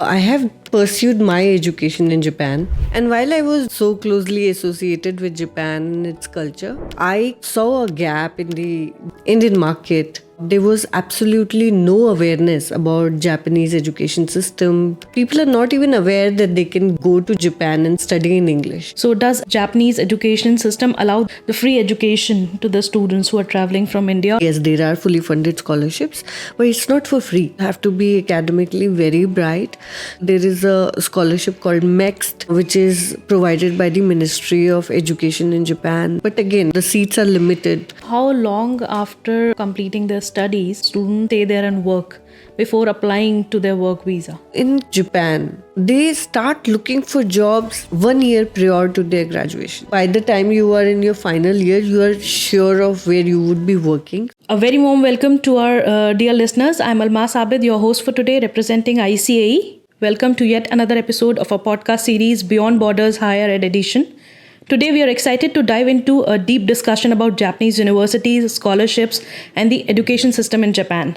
I have pursued my education in Japan, and while I was so closely associated with Japan and its culture, I saw a gap in the Indian market. There was absolutely no awareness about Japanese education system. People are not even aware that they can go to Japan and study in English. So does Japanese education system allow the free education to the students who are traveling from India? Yes, there are fully funded scholarships, but it's not for free. You have to be academically very bright. There is a scholarship called MEXT, which is provided by the Ministry of Education in Japan. But again, the seats are limited. How long after completing their studies students stay there and work before applying to their work visa? In Japan, they start looking for jobs 1 year prior to their graduation. By the time you are in your final year, you are sure of where you would be working. A very warm welcome to our dear listeners. I'm Almas Abid, your host for today, representing ICAE. Welcome to yet another episode of our podcast series Beyond Borders Higher Ed Edition. Today we are excited to dive into a deep discussion about Japanese universities, scholarships, and the education system in Japan.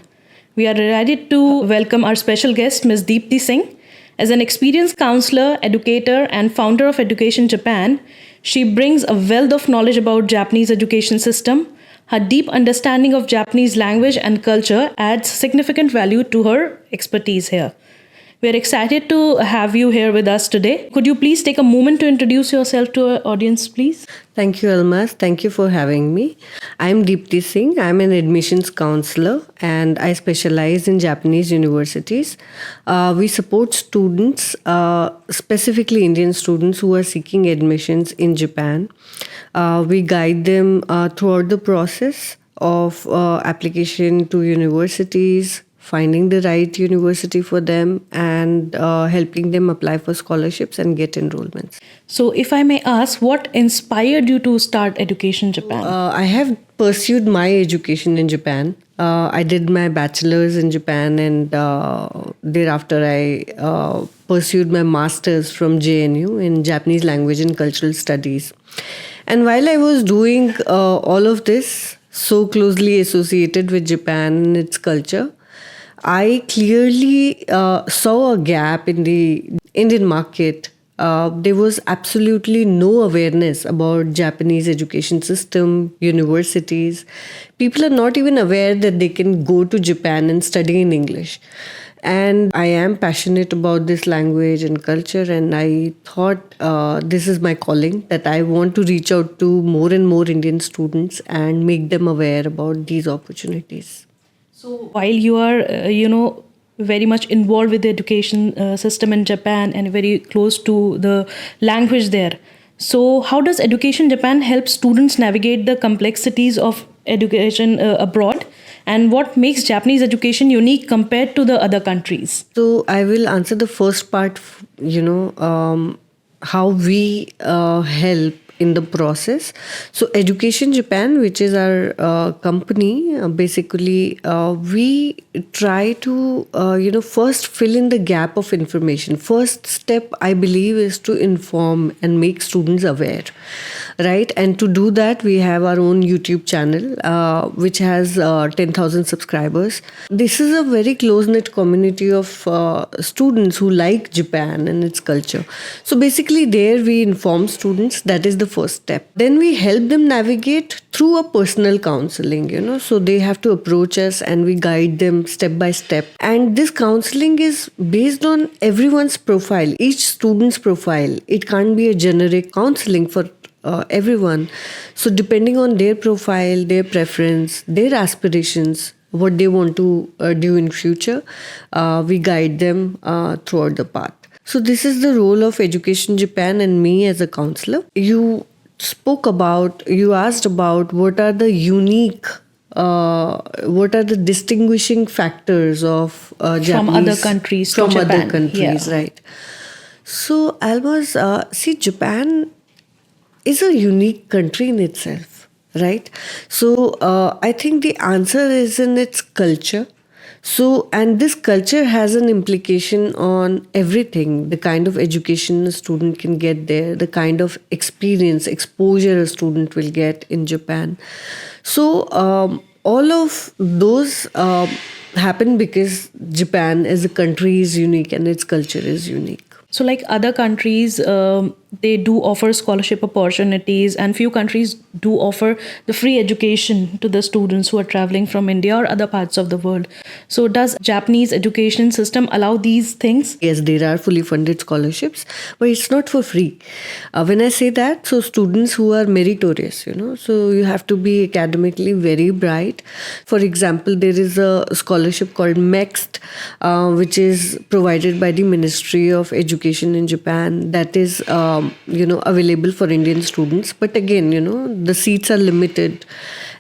We are delighted to welcome our special guest, Ms. Deepti Singh. As an experienced counselor, educator, and founder of Education Japan, she brings a wealth of knowledge about Japanese education system. Her deep understanding of Japanese language and culture adds significant value to her expertise here. We are excited to have you here with us today. Could you please take a moment to introduce yourself to our audience, please? Thank you, Almas. Thank you for having me. I'm Deepti Singh. I'm an admissions counselor and I specialize in Japanese universities. We support students, specifically Indian students who are seeking admissions in Japan. We guide them throughout the process of application to universities, finding the right university for them, and helping them apply for scholarships and get enrollments. So, if I may ask, what inspired you to start Education Japan? I have pursued my education in Japan. I did my bachelor's in Japan, and thereafter I pursued my master's from JNU in Japanese language and cultural studies. And while I was doing all of this, so closely associated with Japan and its culture, I clearly saw a gap in the Indian market. There was absolutely no awareness about Japanese education system, universities. People are not even aware that they can go to Japan and study in English. And I am passionate about this language and culture, and I thought this is my calling, that I want to reach out to more and more Indian students and make them aware about these opportunities. So, while you are, very much involved with the education system in Japan and very close to the language there, so how does Education Japan help students navigate the complexities of education abroad? And what makes Japanese education unique compared to the other countries? So I will answer the first part, how we help in the process. So Education Japan, which is our company, basically we try to first fill in the gap of information. First step, I believe, is to inform and make students aware, right? And to do that, we have our own YouTube channel which has 10,000 subscribers. This is a very close-knit community of students who like Japan and its culture. So basically there we inform students. That is the first step. Then we help them navigate through a personal counseling, so they have to approach us and we guide them step by step. And this counseling is based on everyone's profile, each student's profile. It can't be a generic counseling for everyone. So depending on their profile, their preference, their aspirations, what they want to do in future, we guide them throughout the path. So this is the role of Education Japan and me as a counselor. You asked about what are the distinguishing factors of Japanese from other countries to from Japan. other countries, Yeah. right? So Almas, see, Japan is a unique country in itself, right? So I think the answer is in its culture. So, and this culture has an implication on everything, the kind of education a student can get there, the kind of experience, exposure a student will get in Japan. So, all of those happen because Japan as a country is unique and its culture is unique. So, like other countries, they do offer scholarship opportunities, and few countries do offer the free education to the students who are traveling from India or other parts of the world. So, does Japanese education system allow these things? Yes, there are fully funded scholarships, but it's not for free. When I say that, so students who are meritorious, so you have to be academically very bright. For example, there is a scholarship called MEXT, which is provided by the Ministry of Education in Japan, that is, available for Indian students. But again, the seats are limited,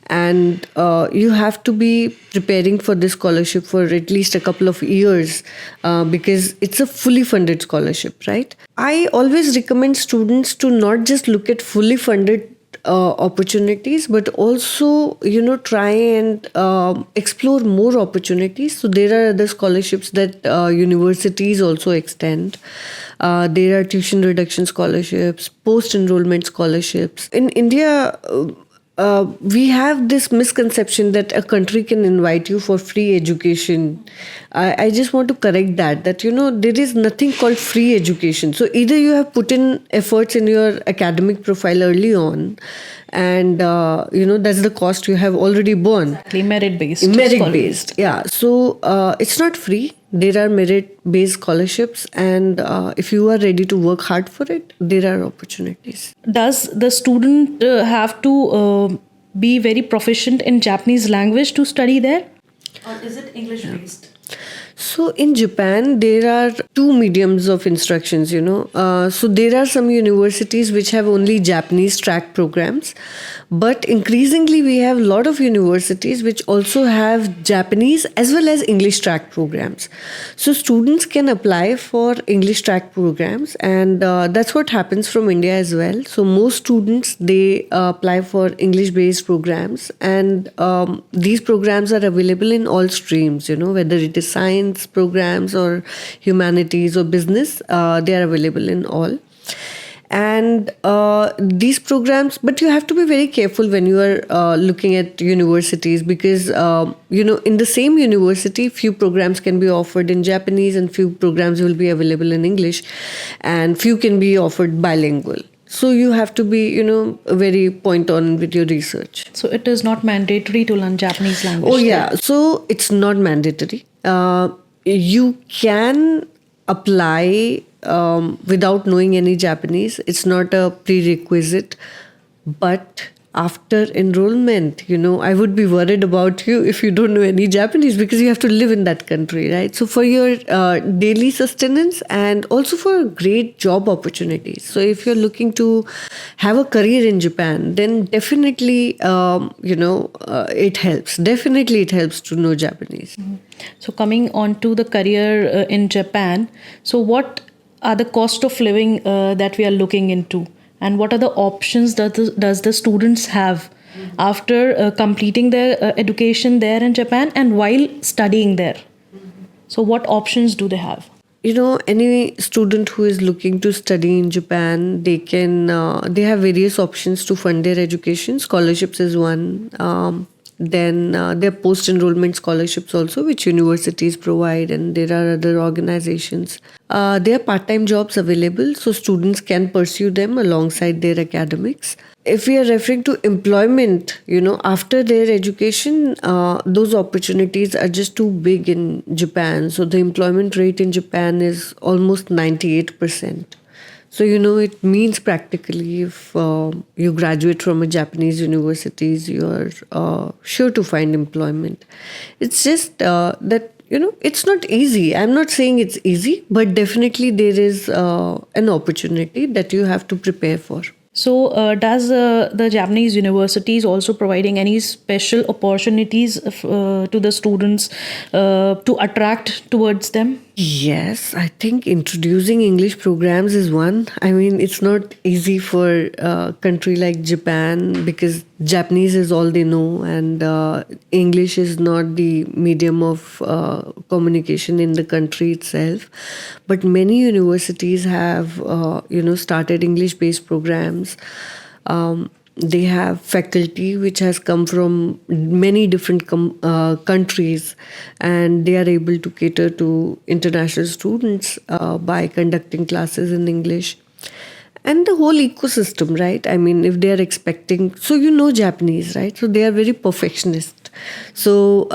and you have to be preparing for this scholarship for at least a couple of years because it's a fully funded scholarship, right? I always recommend students to not just look at fully funded opportunities, but also try and explore more opportunities. So there are other scholarships that universities also extend. There are tuition reduction scholarships, post enrollment scholarships. In India, we have this misconception that a country can invite you for free education. I just want to correct that there is nothing called free education. So either you have put in efforts in your academic profile early on, and that's the cost you have already borne. Exactly, merit-based. Merit-based, yeah. So it's not free. There are merit-based scholarships, and if you are ready to work hard for it, there are opportunities. Does the student have to be very proficient in Japanese language to study there? Or is it English-based? So in Japan, there are two mediums of instructions, So there are some universities which have only Japanese track programs. But increasingly, we have a lot of universities which also have Japanese as well as English track programs. So students can apply for English track programs, and that's what happens from India as well. So most students, they apply for English-based programs, and these programs are available in all streams, whether it is science programs or humanities or business, they are available in all. And these programs, but you have to be very careful when you are looking at universities because, in the same university, few programs can be offered in Japanese and few programs will be available in English, and few can be offered bilingual. So you have to be, very point on with your research. So it is not mandatory to learn Japanese language? Oh, yeah. So it's not mandatory. You can apply without knowing any Japanese. It's not a prerequisite. But after enrollment, I would be worried about you if you don't know any Japanese because you have to live in that country, right? So for your daily sustenance and also for great job opportunities. So if you're looking to have a career in Japan, then definitely, it helps. Definitely it helps to know Japanese. Mm-hmm. So coming on to the career in Japan, so what are the cost of living that we are looking into? And what are the options that does the students have after completing their education there in Japan and while studying there? So what options do they have? Any student who is looking to study in Japan, they have various options to fund their education. Scholarships is one. Then there are post-enrollment scholarships also, which universities provide, and there are other organizations. There are part-time jobs available, so students can pursue them alongside their academics. If we are referring to employment, after their education, those opportunities are just too big in Japan. So the employment rate in Japan is almost 98%. So, it means practically if you graduate from a Japanese universities, you're sure to find employment. It's just that, it's not easy. I'm not saying it's easy, but definitely there is an opportunity that you have to prepare for. So does the Japanese universities also providing any special opportunities to the students to attract towards them? Yes, I think introducing English programs is one. I mean, it's not easy for a country like Japan because Japanese is all they know, and English is not the medium of communication in the country itself. But many universities have, started English-based programs. They have faculty which has come from many different countries, and they are able to cater to international students by conducting classes in English. And the whole ecosystem, right? I mean, if they are expecting, so Japanese, right? So they are very perfectionist. So,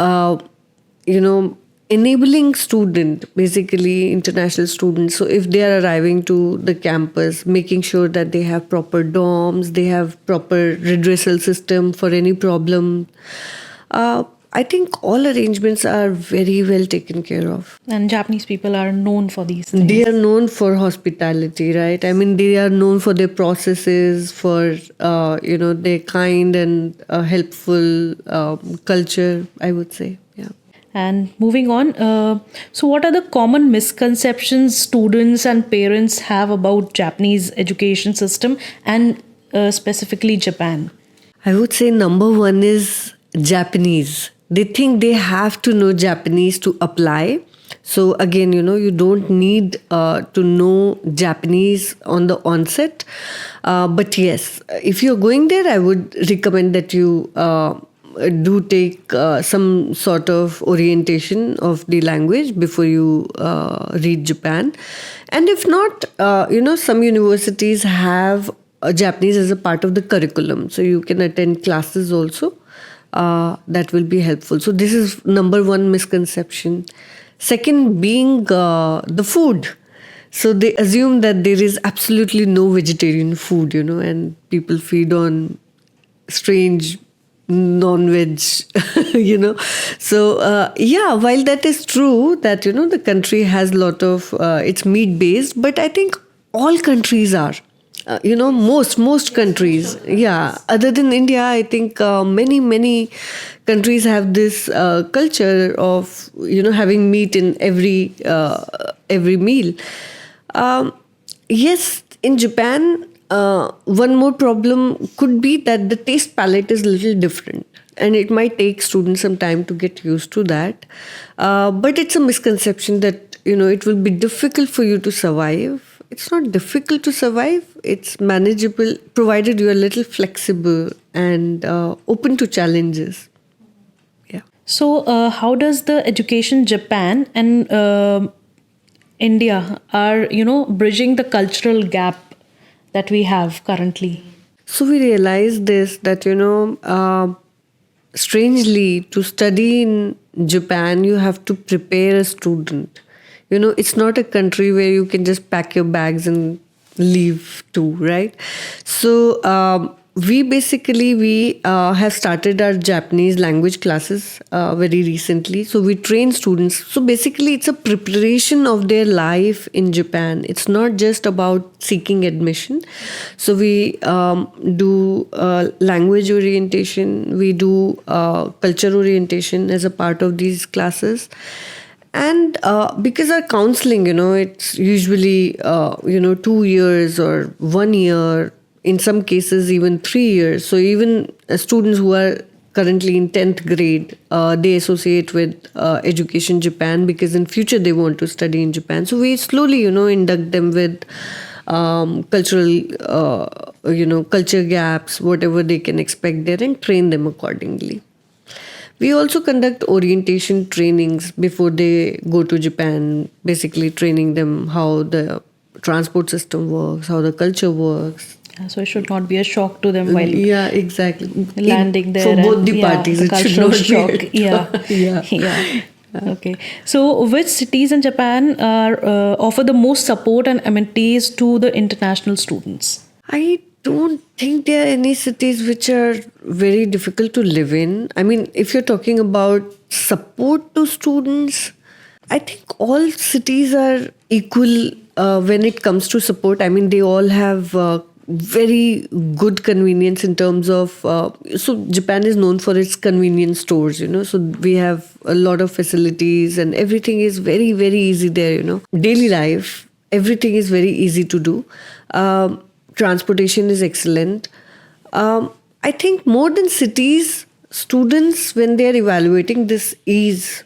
enabling student, basically international students, so if they are arriving to the campus, making sure that they have proper dorms, they have proper redressal system for any problem. I think all arrangements are very well taken care of. And Japanese people are known for these things. They are known for hospitality, right? I mean, they are known for their processes, for their kind and helpful culture, I would say. Yeah. And moving on, so what are the common misconceptions students and parents have about Japanese education system and specifically Japan? I would say number one is Japanese. They think they have to know Japanese to apply. So again, you don't need to know Japanese on the onset. But yes, if you're going there, I would recommend that you do take some sort of orientation of the language before you read Japan. And if not, some universities have Japanese as a part of the curriculum. So you can attend classes also. That will be helpful. So this is number one misconception. Second being the food. So they assume that there is absolutely no vegetarian food, and people feed on strange non-veg, So, while that is true that, the country has a lot of, it's meat-based, but I think all countries are. Most countries, other than India, I think many countries have this culture of having meat in every meal. Yes, in Japan, one more problem could be that the taste palette is a little different, and it might take students some time to get used to that. But it's a misconception that it will be difficult for you to survive. It's not difficult to survive. It's manageable, provided you are a little flexible and open to challenges. Yeah. So, how does the education Japan and India are, bridging the cultural gap that we have currently? So we realized this, that, strangely, to study in Japan, you have to prepare a student. It's not a country where you can just pack your bags and leave to, right? So we have started our Japanese language classes very recently. So we train students. So basically it's a preparation of their life in Japan. It's not just about seeking admission. So we do language orientation. We do culture orientation as a part of these classes. And because our counseling, it's usually, 2 years or 1 year, in some cases even 3 years. So even students who are currently in 10th grade, they associate with Education Japan because in future they want to study in Japan. So we slowly, induct them with cultural, culture gaps, whatever they can expect there, and train them accordingly. We also conduct orientation trainings before they go to Japan, basically training them how the transport system works, how the culture works. So it should not be a shock to them while exactly landing there. For both the parties, the it should not shock. be Yeah. Okay. So which cities in Japan are offer the most support and amenities to the international students? I don't think there are any cities which are very difficult to live in. I mean, if you're talking about support to students, I think all cities are equal when it comes to support. I mean, they all have very good convenience in terms of, so Japan is known for its convenience stores, so we have a lot of facilities and everything is very, very easy there, Daily life, everything is very easy to do. Transportation is excellent. I think more than cities, students, when they're evaluating this ease,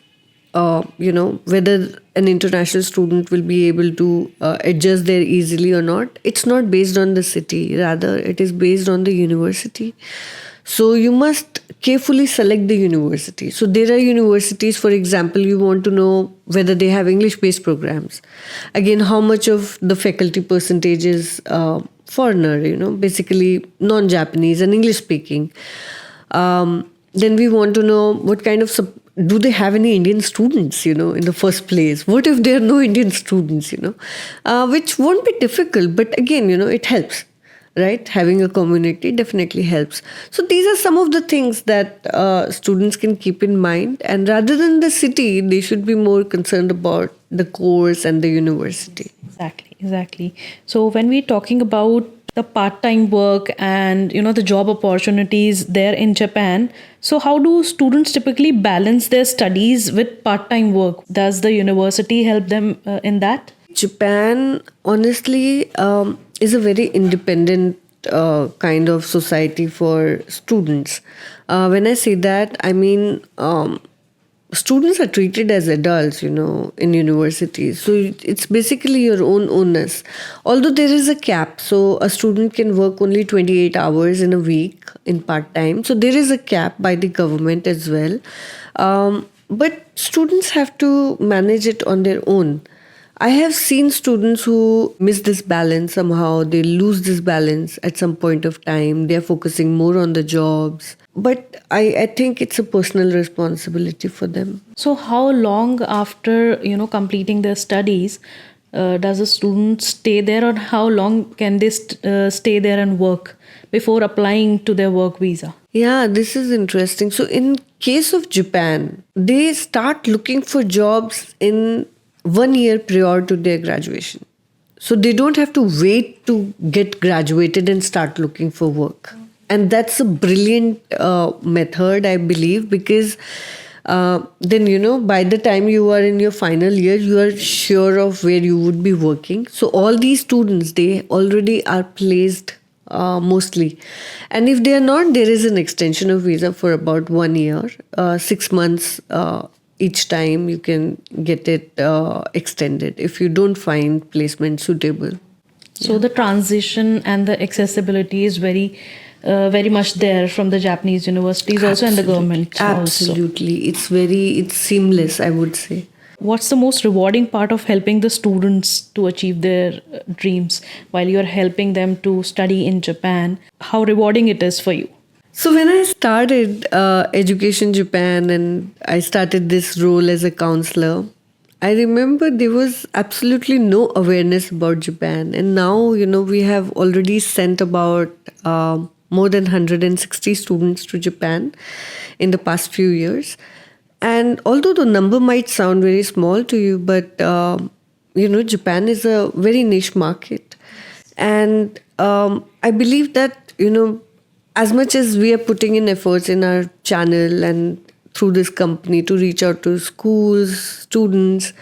whether an international student will be able to adjust there easily or not. It's not based on the city, rather, it is based on the university. So you must carefully select the university. So there are universities, for example, you want to know whether they have English based programs. Again, how much of the faculty percentage is foreigner, basically non Japanese and English speaking. Then we want to know what kind of do they have any Indian students, in the first place? What if there are no Indian students, which won't be difficult, but again, it helps, right? Having a community definitely helps. So these are some of the things that students can keep in mind. And rather than the city, they should be more concerned about the course and the university. Exactly. So when we're talking about the part-time work and the job opportunities there in Japan, so how do students typically balance their studies with part-time work? Does the university help them in that? Japan, honestly, is a very independent kind of society for students. When I say that, I mean students are treated as adults, in universities. So it's basically your own onus. Although there is a cap, so a student can work only 28 hours in a week in part time. So there is a cap by the government as well. But students have to manage it on their own. I have seen students who miss this balance somehow. They lose this balance at some point of time. They're focusing more on the jobs. But I think it's a personal responsibility for them. So how long after, completing their studies, does a student stay there, or how long can they stay there and work before applying to their work visa? Yeah, this is interesting. So in case of Japan, they start looking for jobs in 1 year prior to their graduation. So they don't have to wait to get graduated and start looking for work. And that's a brilliant method, I believe, because then, by the time you are in your final year, you are sure of where you would be working. So all these students, they already are placed mostly. And if they are not, there is an extension of visa for about 1 year, 6 months each time you can get it extended if you don't find placement suitable. So the transition and the accessibility is very much there from the Japanese universities also and the government also. Absolutely. It's seamless, I would say. What's the most rewarding part of helping the students to achieve their dreams while you're helping them to study in Japan? How rewarding it is for you? So when I started Education Japan and I started this role as a counselor, I remember there was absolutely no awareness about Japan. And now, we have already sent about more than 160 students to Japan in the past few years. And although the number might sound very small to you, but, Japan is a very niche market. And I believe that, as much as we are putting in efforts in our channel and through this company to reach out to schools, students,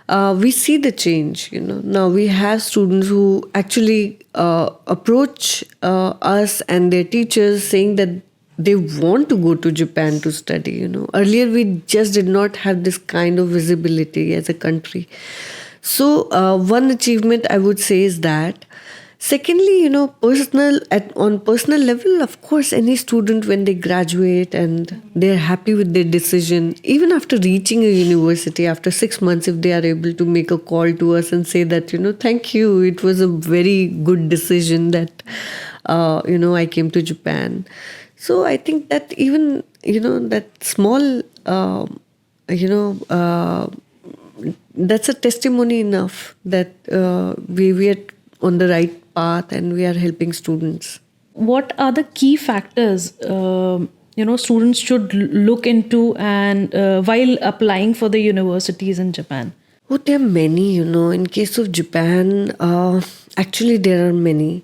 we see the change. Now we have students who actually approach us and their teachers saying that they want to go to Japan to study. Earlier we just did not have this kind of visibility as a country. So one achievement I would say is that. Secondly, on personal level, of course, any student when they graduate and they're happy with their decision, even after reaching a university, after 6 months, if they are able to make a call to us and say that, thank you, it was a very good decision that, I came to Japan. So I think that even, that small, that's a testimony enough that we are on the right path and we are helping students. What are the key factors students should look into and while applying for the universities in Japan? Oh, there are many. In case of Japan, actually there are many,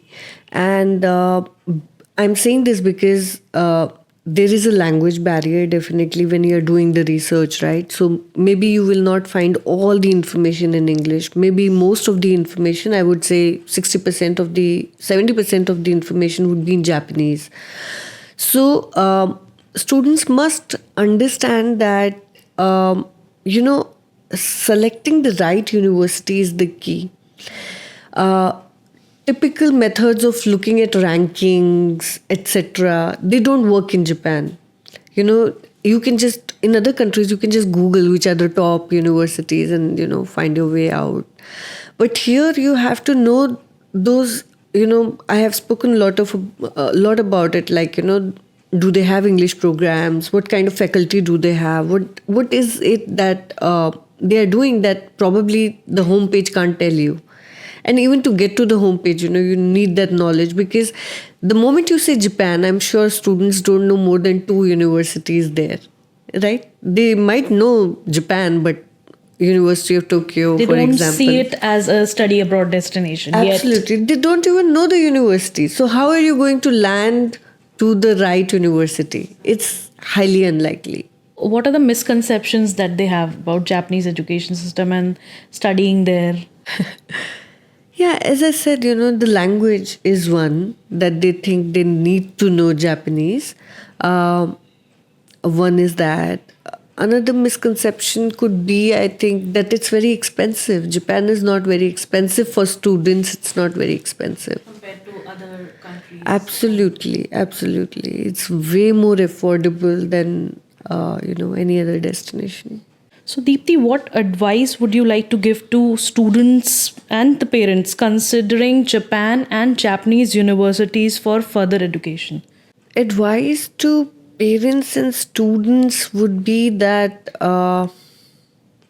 and I'm saying this because there is a language barrier definitely when you're doing the research, right? So maybe you will not find all the information in English. Maybe most of the information, I would say 70% of the information would be in Japanese. So students must understand that, you know, selecting the right university is the key. Uh, Typical methods of looking at rankings, etc., they don't work in Japan. You know, you can just, in other countries, you can just Google which are the top universities and, find your way out. But here you have to know those, I have spoken a lot about it, like, do they have English programs? What kind of faculty do they have? What is it that they are doing that probably the homepage can't tell you? And even to get to the homepage, you need that knowledge, because the moment you say Japan, I'm sure students don't know more than 2 universities there, right? They might know Japan, but University of Tokyo, They for don't example. see it as a study abroad destination yet. Absolutely. They don't even know the university. So, how are you going to land to the right university? It's highly unlikely. What are the misconceptions that they have about Japanese education system and studying there? Yeah, as I said, the language is one that they think they need to know Japanese. One is that. Another misconception could be, I think, that it's very expensive. Japan is not very expensive for students. It's not very expensive. Compared to other countries. Absolutely, absolutely. It's way more affordable than, any other destination. So, Deepti, what advice would you like to give to students and the parents considering Japan and Japanese universities for further education? Advice to parents and students would be that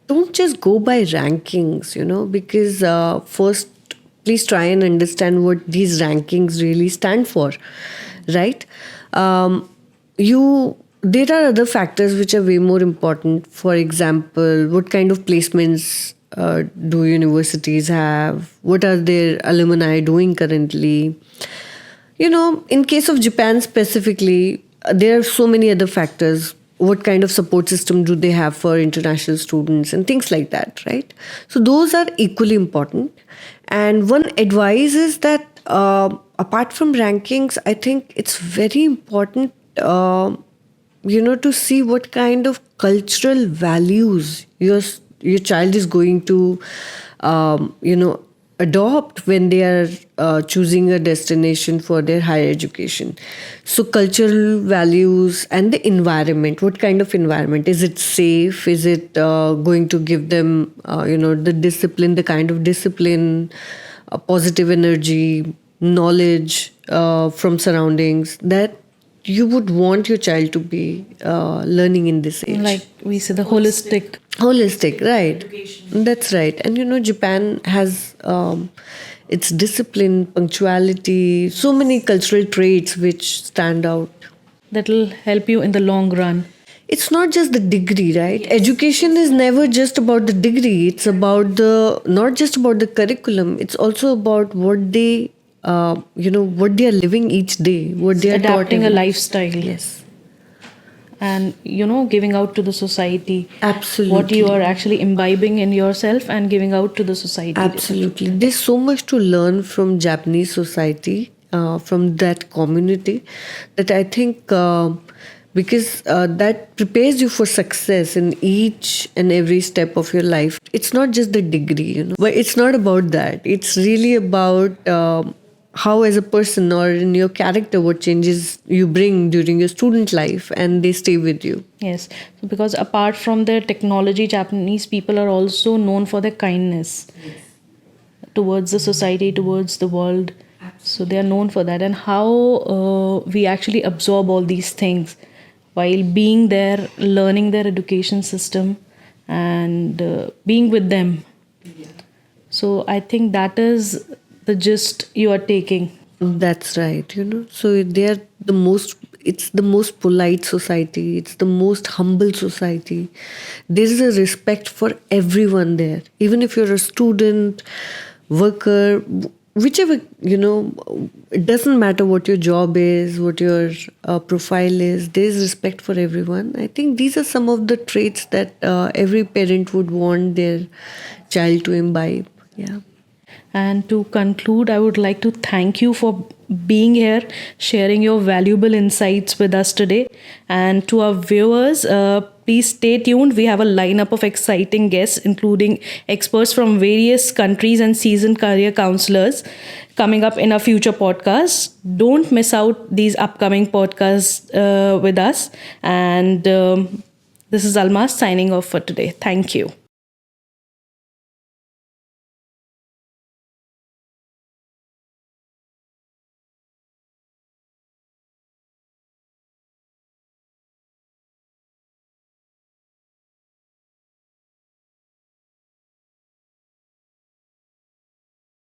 don't just go by rankings, because first, please try and understand what these rankings really stand for, right? There are other factors which are way more important. For example, what kind of placements do universities have? What are their alumni doing currently? In case of Japan specifically, there are so many other factors. What kind of support system do they have for international students and things like that, right? So those are equally important. And one advice is that apart from rankings, I think it's very important, to see what kind of cultural values your child is going to, adopt when they are choosing a destination for their higher education. So cultural values and the environment. What kind of environment? Is it safe? Is it going to give them, the discipline, the kind of discipline, positive energy, knowledge from surroundings that you would want your child to be learning in this age? Like we say, the holistic. Holistic, right? That's right. And Japan has its discipline, punctuality, so many cultural traits which stand out. That will help you in the long run. It's not just the degree, right? Education is never just about the degree. It's about not just about the curriculum. It's also about what they, what they are living each day, what they are taught. Adapting a lifestyle. Yes. And giving out to the society. Absolutely. What you are actually imbibing in yourself and giving out to the society. Absolutely. There's so much to learn from Japanese society, from that community, that I think because that prepares you for success in each and every step of your life. It's not just the degree, but it's not about that. It's really about how, as a person or in your character, what changes you bring during your student life, and they stay with you. Yes, so because apart from their technology, Japanese people are also known for their kindness towards the society, towards the world. So they are known for that. And how we actually absorb all these things while being there, learning their education system and being with them. So I think that is the gist you are taking. That's right, So they are it's the most polite society. It's the most humble society. There is a respect for everyone there. Even if you're a student, worker, whichever, it doesn't matter what your job is, what your profile is, there is respect for everyone. I think these are some of the traits that every parent would want their child to imbibe. Yeah. And to conclude, I would like to thank you for being here, sharing your valuable insights with us today. And to our viewers, Please stay tuned. We have a lineup of exciting guests, including experts from various countries and seasoned career counselors coming up in our future podcasts. Don't miss out these upcoming podcasts with us. And this is Almas signing off for today. Thank you.